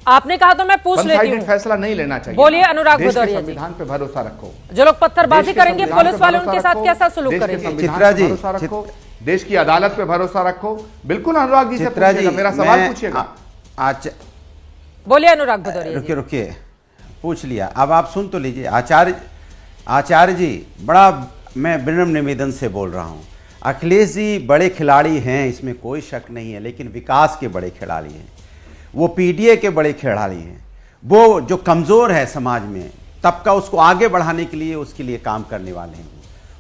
आपने कहा तो मैं पूछ लेती हूँ। फैसला नहीं लेना चाहिए। बोलिए अनुराग भदौरिया जी। संविधान पे भरोसा रखो। जो लोग पत्थरबाजी करेंगे पुलिस वाले उनके साथ कैसा सलूक करेंगे? चित्रा जी, भरोसा रखो, देश की अदालत पे भरोसा रखो। बिल्कुल अनुराग जी से पूछिएगा, मेरा सवाल पूछिएगा। बोलिए अनुराग भदौरिया। रुकिए रुकिए, पूछ लिया, अब आप सुन तो लीजिए। आचार्य जी, बड़ा मैं विनम्र निवेदन से बोल रहा हूँ। अखिलेश जी बड़े खिलाड़ी हैं, इसमें कोई शक नहीं है, लेकिन विकास के बड़े खिलाड़ी हैं, वो पीडीए के बड़े खिलाड़ी हैं। वो जो कमज़ोर है समाज में तबका, उसको आगे बढ़ाने के लिए उसके लिए काम करने वाले हैं।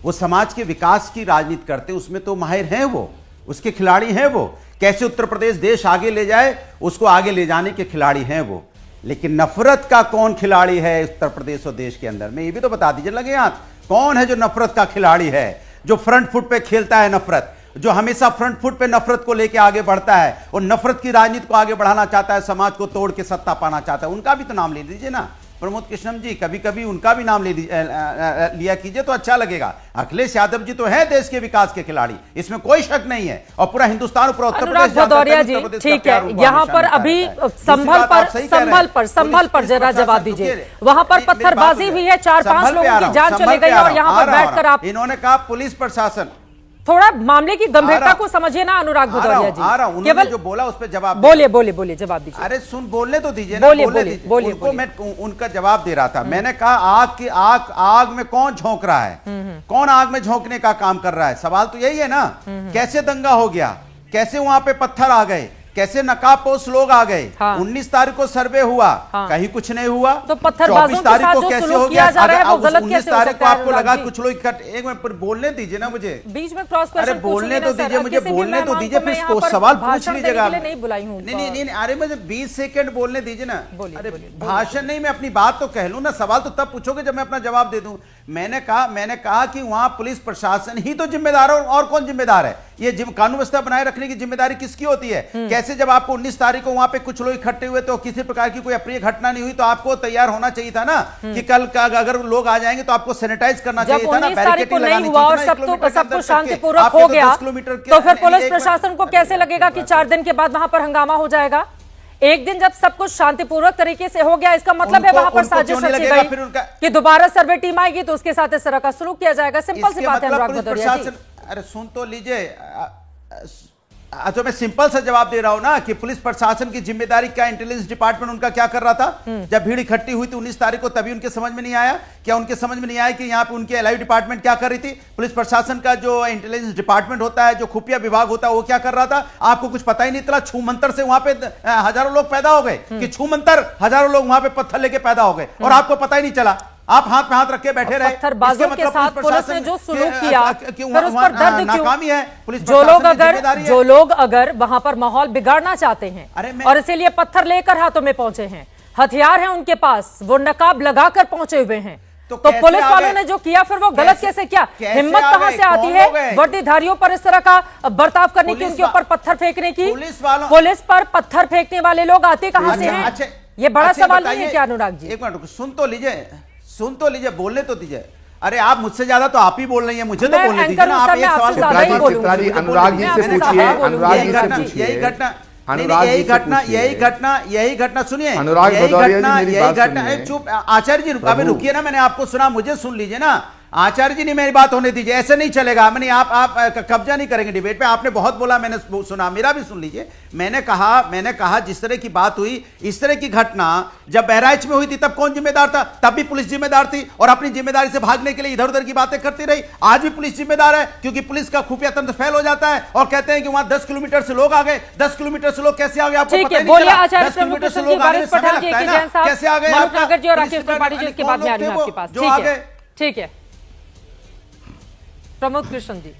वो समाज के विकास की राजनीति करते हैं, उसमें तो माहिर हैं, वो उसके खिलाड़ी हैं। वो कैसे उत्तर प्रदेश देश आगे ले जाए, उसको आगे ले जाने के खिलाड़ी हैं वो। लेकिन नफरत का कौन खिलाड़ी है उत्तर प्रदेश और देश के अंदर में, ये भी तो बता दीजिए। लगे हाथ, कौन है जो नफरत का खिलाड़ी है, जो फ्रंट फुट पे खेलता है नफरत, जो हमेशा फ्रंट फुट पे नफरत को लेके आगे बढ़ता है और नफरत की राजनीति को आगे बढ़ाना चाहता है, समाज को तोड़ के सत्ता पाना चाहता है। उनका भी तो नाम ले लीजिए ना प्रमोद कृष्णम जी, कभी कभी उनका भी नाम लिया कीजिए तो अच्छा लगेगा। अखिलेश यादव जी तो है देश के विकास के खिलाड़ी, इसमें कोई शक नहीं है, और पूरा हिंदुस्तान पूरा उत्तर प्रदेश। भदौरिया जी ठीक है, यहाँ पर अभी संभल पर जरा जवाब दीजिए। वहां पर पत्थरबाजी भी है, 4-5 लोगों की जान चली गई और यहाँ पर बैठकर आप, इन्होंने कहा पुलिस प्रशासन, थोड़ा मामले की गंभीरता को समझिए ना अनुराग भदौरिया जी। उन्होंने जो बोला उस पर जवाब बोलिए जवाब दीजिए। अरे सुन, बोलने तो दीजिए ना, बोलिए। उनको मैं उनका जवाब दे रहा था। मैंने कहा आग में कौन झोंक रहा है, कौन आग में झोंकने का काम कर रहा है, सवाल तो यही है ना। कैसे दंगा हो गया, कैसे वहां पे पत्थर आ गए, कैसे नकाबपोश लोग आ गए। 19 तारीख को सर्वे हुआ, कहीं कुछ नहीं हुआ। तो पत्थरबाजों 24 तारीख को कैसे हो गया? वो गलत 19 कैसे हो तारीख सकता को है? आपको लगा कुछ लोग इकट्ठे, एक मिनट पर बोलने दीजिए ना मुझे, बीच में क्रॉस क्वेश्चन। अरे बोलने तो दीजिए मुझे, बोलने तो दीजिए, फिर सवाल पूछ लीजिएगा। नहीं, अरे मुझे 20 सेकंड बोलने दीजिए ना। अरे भाषण नहीं, मैं अपनी बात तो कह लूं ना, सवाल तो तब पूछोगे जब मैं अपना जवाब दे दूं। मैंने कहा कि वहां पुलिस प्रशासन ही तो जिम्मेदार है, और कौन जिम्मेदार है? ये कानून व्यवस्था बनाए रखने की जिम्मेदारी किसकी होती है? कैसे जब आपको 19 तारीख को वहां पे कुछ लोग इकट्ठे हुए तो किसी प्रकार की कोई अप्रिय घटना नहीं हुई, तो आपको तैयार होना चाहिए था ना कि कल का अगर लोग आ जाएंगे तो आपको सैनिटाइज करना चाहिए था ना, बैरिकेडिंग लगानी हुआ और सब कुछ शांतिपूर्वक हो गया, तो फिर पुलिस प्रशासन को कैसे लगेगा कि 4 दिन के बाद वहां पर हंगामा हो जाएगा? एक दिन जब सब कुछ शांतिपूर्वक तरीके से हो गया, इसका मतलब है वहां पर साजिश रची गई कि दोबारा सर्वे टीम आएगी तो उसके साथ इस तरह का सलूक किया जाएगा। सिंपल सी बात है अनुराग भदौरिया जी। अरे सुन तो लीजिए, तो मैं सिंपल सा जवाब दे रहा हूं ना कि पुलिस प्रशासन की जिम्मेदारी क्या, इंटेलिजेंस डिपार्टमेंट उनका क्या कर रहा था? जब भीड़ इकट्ठी हुई थी 19 तारीख को, तभी उनके समझ में नहीं आया क्या? उनके समझ में नहीं आया कि यहाँ पे उनके एलआई डिपार्टमेंट क्या कर रही थी? पुलिस प्रशासन का जो इंटेलिजेंस डिपार्टमेंट होता है, जो खुफिया विभाग होता है, वो क्या कर रहा था? आपको कुछ पता ही नहीं चला? छू मंतर से वहां पे हजारों लोग पैदा हो गए, कि छू मंतर हजारों लोग वहां पे पत्थर लेके पैदा हो गए और आपको पता ही नहीं चला। आप हाथ पे हाथ रख के बैठे रहे। पत्थरबाजों के साथ पुलिस ने जो सलूक किया, फिर उस पर दर्द क्यों? नाकामी है पुलिस। जो लोग अगर वहां पर माहौल बिगाड़ना चाहते हैं और इसीलिए पत्थर लेकर हाथों में पहुंचे हैं, हथियार है उनके पास, वो नकाब लगाकर पहुंचे हुए हैं, तो पुलिस वालों ने जो किया फिर वो गलत कैसे किया? हिम्मत कहां से आती है वर्दीधारियों पर इस तरह का बर्ताव करने की, उनके ऊपर पत्थर फेंकने की? पुलिस पर पत्थर फेंकने वाले लोग आते कहां से हैं? ये बड़ा सवाल नहीं है क्या अनुराग जी? एक मिनट सुन तो लीजिए, बोलने तो दीजिए। अरे आप मुझसे ज्यादा तो आप ही बोल रही हैं, मुझे तो बोलने दीजिए ना। आप एक सवाल अनुराग जी से पूछिए, अनुराग जी से पूछिए। यही घटना सुनिए, यही घटना। चुप आचार्य जी, रुकिए ना, मैंने आपको सुना, मुझे सुन लीजिए ना। आचार्य जी ने मेरी बात होने दीजिए, ऐसे नहीं चलेगा। मैंने आप कब्जा नहीं करेंगे डिबेट पे। आपने बहुत बोला, मैंने सुना, मेरा भी सुन लीजिए। मैंने कहा जिस तरह की बात हुई, इस तरह की घटना जब बहराइच में हुई थी तब कौन जिम्मेदार था? तब भी पुलिस जिम्मेदार थी और अपनी जिम्मेदारी से भागने के लिए इधर उधर की बातें करती रही। आज भी पुलिस जिम्मेदार है, क्योंकि पुलिस का खुफिया तंत्र फेल हो जाता है और कहते हैं कि वहां 10 किलोमीटर से लोग आ गए। 10 किलोमीटर से लोग कैसे आ गए आपको पता नहीं चला। 10 किलोमीटर से लोग आने में समय लगता है ना, कैसे आ गए? ठीक है प्रमोद कृष्ण जी।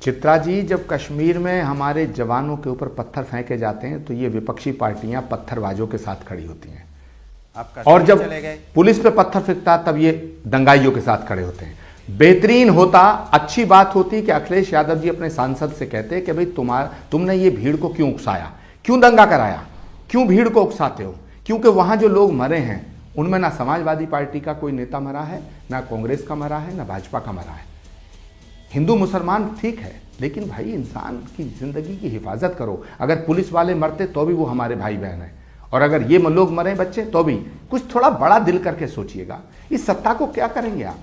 चित्रा जी, जब कश्मीर में हमारे जवानों के ऊपर पत्थर फेंके जाते हैं तो ये विपक्षी पार्टियां पत्थरबाजों के साथ खड़ी होती हैं, और जब पुलिस पे पत्थर फेंकता है तब ये दंगाइयों के साथ खड़े होते हैं। बेहतरीन होता, अच्छी बात होती कि अखिलेश यादव जी अपने सांसद से कहते कि भाई तुमने ये भीड़ को क्यों उकसाया, क्यों दंगा कराया, क्यों भीड़ को उकसाते हो? क्योंकि वहां जो लोग मरे हैं उनमें ना समाजवादी पार्टी का कोई नेता मरा है, ना कांग्रेस का मरा है, ना भाजपा का मरा है। हिंदू मुसलमान ठीक है, लेकिन भाई इंसान की जिंदगी की हिफाजत करो। अगर पुलिस वाले मरते तो भी वो हमारे भाई बहन हैं, और अगर ये लोग मरे बच्चे तो भी कुछ थोड़ा बड़ा दिल करके सोचिएगा, इस सत्ता को क्या करेंगे आप।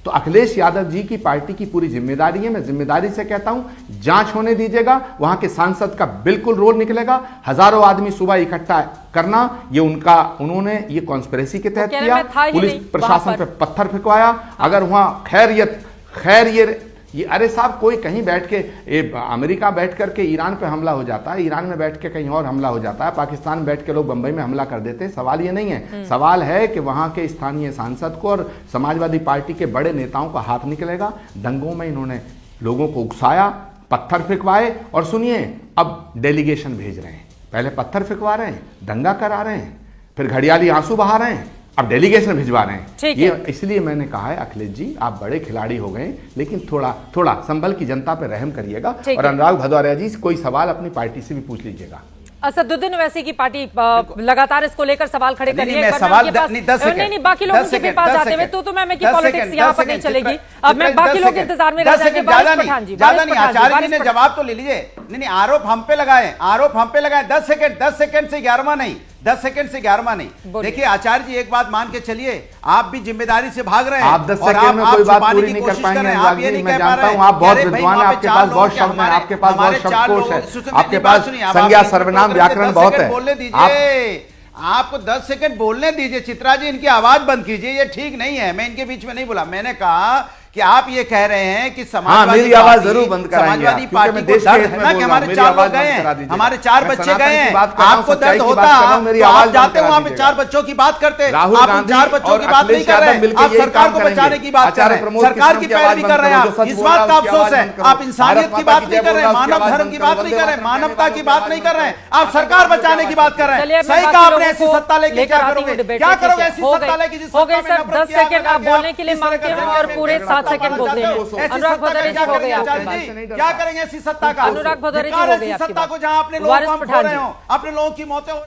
तो अखिलेश यादव जी की पार्टी की पूरी जिम्मेदारी है, मैं जिम्मेदारी से कहता हूं, जांच होने दीजिएगा, वहां के सांसद का बिल्कुल रोल निकलेगा। हजारों आदमी सुबह इकट्ठा करना, ये उन्होंने ये कॉन्स्पिरेसी के तहत किया, पुलिस प्रशासन पे पत्थर फेंकवाया। अगर वहां खैर ये अरे साहब, कोई कहीं बैठ के अमेरिका बैठ करके ईरान पे हमला हो जाता है, ईरान में बैठ के कहीं और हमला हो जाता है, पाकिस्तान में बैठ के लोग बंबई में हमला कर देते हैं। सवाल ये नहीं है, सवाल है कि वहां के स्थानीय सांसद को और समाजवादी पार्टी के बड़े नेताओं का हाथ निकलेगा। दंगों में इन्होंने लोगों को उकसाया, पत्थर फेंकवाए, और सुनिए अब डेलीगेशन भेज रहे हैं। पहले पत्थर फेंकवा रहे हैं, दंगा करा रहे हैं, फिर घड़ियाली आंसू बहा रहे हैं, अब डेलीगेशन भिजवा रहे हैं। ये इसलिए मैंने कहा है अखिलेश जी, आप बड़े खिलाड़ी हो गए, लेकिन थोड़ा संभल की जनता पे रहम करिएगा। और अनुराग भदौरिया जी, कोई सवाल अपनी पार्टी से भी पूछ लीजिएगा। असदुद्दीन ओवैसी की पार्टी लगातार इसको लेकर सवाल खड़े कर रही है। नहीं, बाकी लोगों के पास जाते हुए तो मैं की पॉलिटिक्स यहाँ पर नहीं चलेगी। अब मैं बाकी लोगों के इंतजार में रह जाएंगे। ज्यादा नहीं, आचार्य जी ने जवाब तो ले लीजिए। नहीं, आरोप हम पे लगाए, 10 सेकंड से 11वां नहीं, 10 सेकंड से 11वां नहीं। देखिए आचार्य जी, एक बात मान के चलिए, आप भी जिम्मेदारी से भाग रहे हैं। आप 10 सेकंड में कोई बात पूरी नहीं कर पाएंगे। आप ये नहीं कह पा रहे हैं, आप बहुत विद्वान हैं, आपके पास बहुत शब्द हैं, आपके पास बहुत शब्दकोश है, आपके पास संज्ञा सर्वनाम व्याकरण बहुत है। बोलने दीजिए, आपको 10 सेकंड बोलने दीजिए। चित्रा जी, इनकी आवाज बंद कीजिए, ये ठीक नहीं है। मैं इनके बीच में नहीं बोला, मैंने कहा कि आप ये कह रहे हैं कि समाजवादी आवाज जरूर बंद कराएंगे, समाजवादी पार्टी को दर्द है ना कि हमारे 4 लोग गए हैं, हमारे 4 बच्चे गए हैं। आपको दर्द होता, आप जाते वहां पे 4 बच्चों की बात करते हैं, आप 4 बच्चों की बात नहीं कर रहे हैं, आप सरकार को बचाने की बात कर रहे हैं, सरकार की पैरवी कर रहे हैं आप। इस बात का अफसोस है, आप इंसानियत की बात नहीं कर रहे हैं, मानव धर्म की बात नहीं कर रहे हैं, मानवता की बात नहीं कर रहे हैं, आप सरकार बचाने की बात कर रहे हैं। सही कहा आपने, ऐसी सत्ता लेके क्या करोगे, क्या करोगे ऐसी सत्ता लेके जिस सत्ता में नफरत 10 सेकंड आप बोलने के लिए मांगते हैं और पूरे 7 सेकंड बोलते हैं। अनुराग भदौरिया जी, हो गए आपके पास। क्या करेंगे ऐसी सत्ता का? अनुराग भदौरिया जी, हो गए आपके पास। सत्ता को जहां अपने लोग रहे हो, अपने लोगों की मौतें हो